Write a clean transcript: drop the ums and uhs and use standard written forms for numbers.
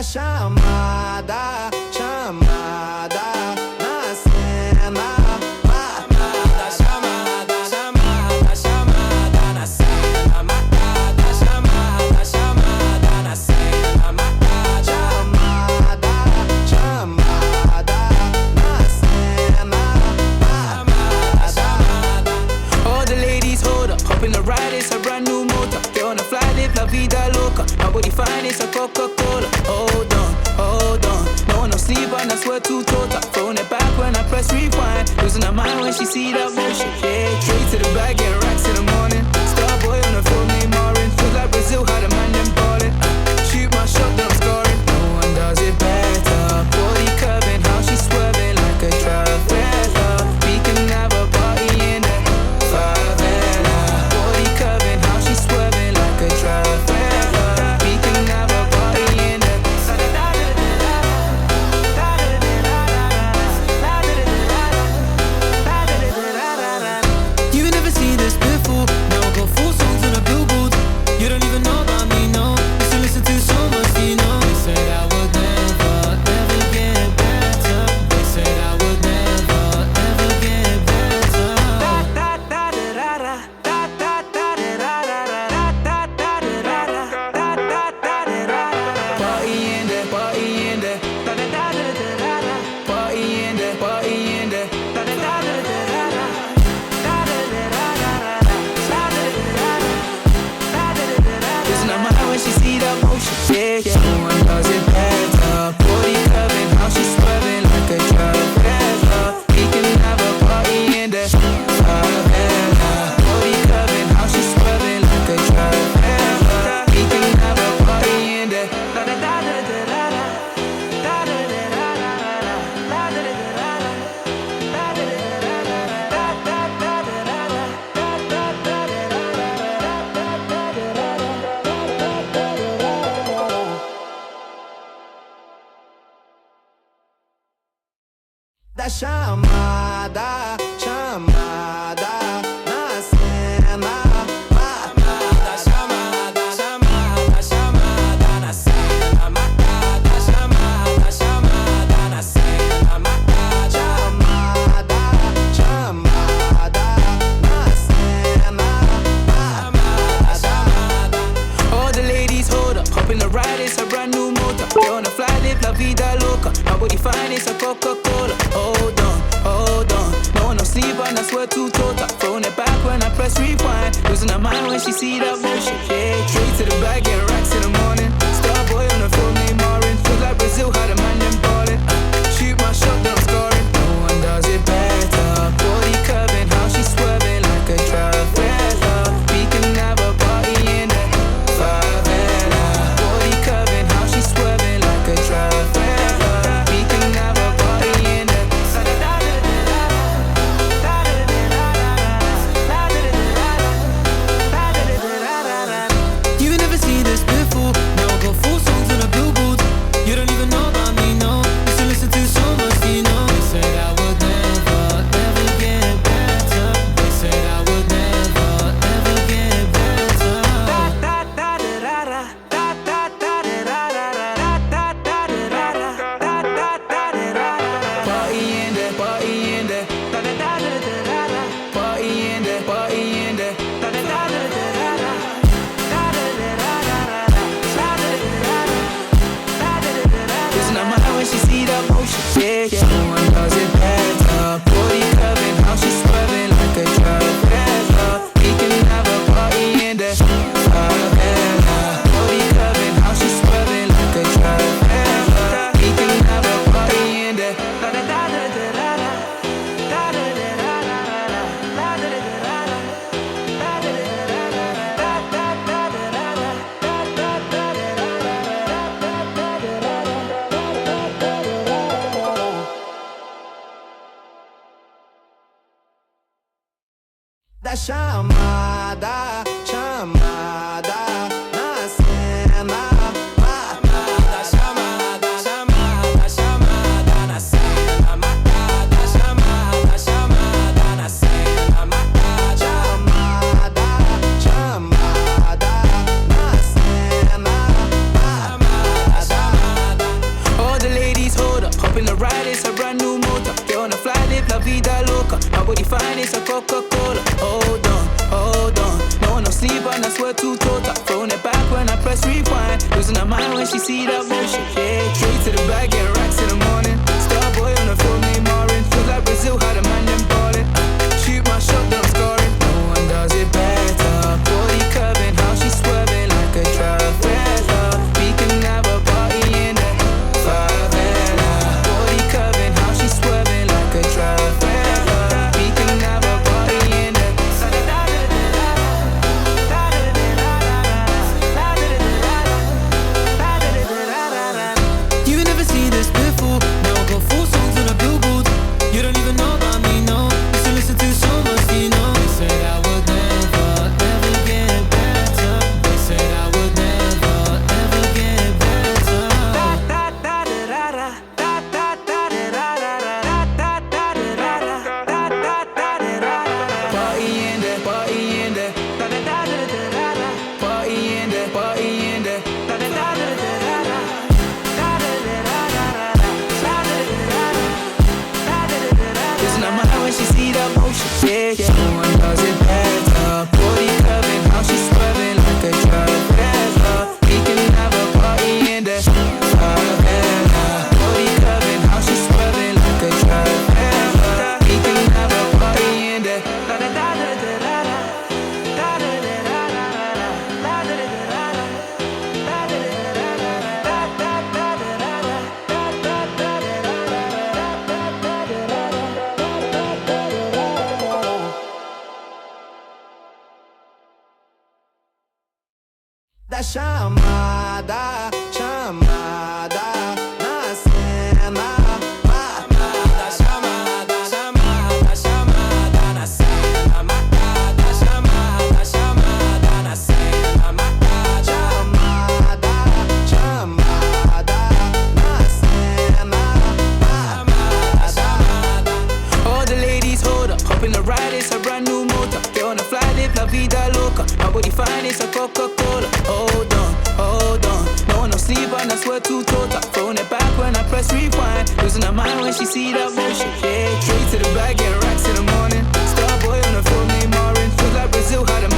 chamada, chamada na cena. Matada, chamada, chamada, chamada na cena. Matada, chamada, chamada na cena. Matada, chamada, chamada na cena. Chamada, chamada. All the ladies hold up, hop in the ride, it's a brand new motor. Get on the fly, live la vida loca. My body fine, it's a Coca-Cola. Hold on, hold on. No one no sleep and I swear to total. Throwing it back when I press rewind. Losing her mind when she see that motion. Yeah, straight to the bag, getting racks in the morning. Starboy on the phone, named Marin. Feel like Brazil, had a man them ballin'. Shoot my shot, then I'm scoring. No one does it better. Body curving, how she swerving like a traveler. We can have a party in the favela. Body curving, how she swerving like a traveler. We can have a party in the You never seen this before. Now I got 4 songs on a billboard. You don't even know about me, no. Used to listen to so much, you know. They said I would never, ever get better. They said I would never, ever get better. party in there, party in there. Party in there, party in there. Losing her mind when she see that motion. Yeah, yeah. No one does it better. Body curving, how she swerving like a traveler. We can have a party in there. Favela. Body curving, how she swerving like a traveler. We can have a party in there. Da chamada, chamada na cena. Matada, chamada, chamada, chamada na cena. Matada, chamada, chamada na cena. Matada, chamada, chamada na cena. Chamada, chamada. All the ladies hold up, hop in the ride, it's a brand new motor. Get on the fly, live la vida loca. My body fine, it's a Coca-Cola. Hold on, hold on. No one no sleep and I swear to total. Throwing it back when I press rewind. Losing her mind when she see that motion. Yeah, straight to the bag, getting racks in the morning. Starboy on the phone, named Marin. Feel like Brazil, had a man them ballin'. Shoot my shot, then I'm scoring. No one does it better. Body curving, how she swerving like a traveler. We can have a party in the favela. Body curving, how she swerving like a traveler. We can have a party in the You never seen this before. Now I got 4 songs on a billboard. You don't even know about me, no. Used to listen to so much, you know. They said I would never, ever get better. They said I would never, ever get better. party in there, party in there. Party in there, party in there. Losing her mind when she see that motion. Yeah, yeah. No one does it better. Body curving, how she swerving like a traveler. We can have a party in there. Favela. Body curving, how she swerving like a traveler. We can have a party in there. Da chamada, chamada na cena. Matada, chamada, chamada, chamada na cena. Matada, chamada, chamada na cena. Matada, chamada, chamada na cena. Chamada, chamada. mind when she see that motion. Yeah, straight to the bag, get racks in the morning. Starboy on the film named Marin. Feels like Brazil, how the man them ballin'. Shoot my shot, then I'm scoring. No one does it better. Body curving, how she swerving like a trafficker. We can have a party in the favela. Body curving, how she swerving like a trafficker. We can have a party in the You never seen this before. Now I got 4 songs on a billboard. You don't even know about me, no. Used to listen to so much, you know. They said I would never, ever get better. They said I would never, ever get better. party in there, party in there. Party in there, party in there. Losing her mind when she see that motion. Yeah, yeah. No one does it better. Body curving, how she swerving like a trafficker. We can have a party in there. Favela. Body curving, how she swerving like a trafficker. We can have a party in there. Da chamada, chamada na cena. Matada, chamada, chamada, chamada na cena. Matada, chamada, chamada na cena. Matada, chamada, chamada na cena. Chamada, chamada. All the ladies, hold up. Hop in the ride, it's a brand new motor. Get on the fly, live la vida loca. My body fine, it's a Coca-Cola. Hold on, hold on. No one no sleep and I swear to total. Throwing it back when I press rewind. Losing her mind when she see that motion. Yeah, straight to the bag, get racks in the morning. Starboy on the film named Marin. Feels like Brazil, how the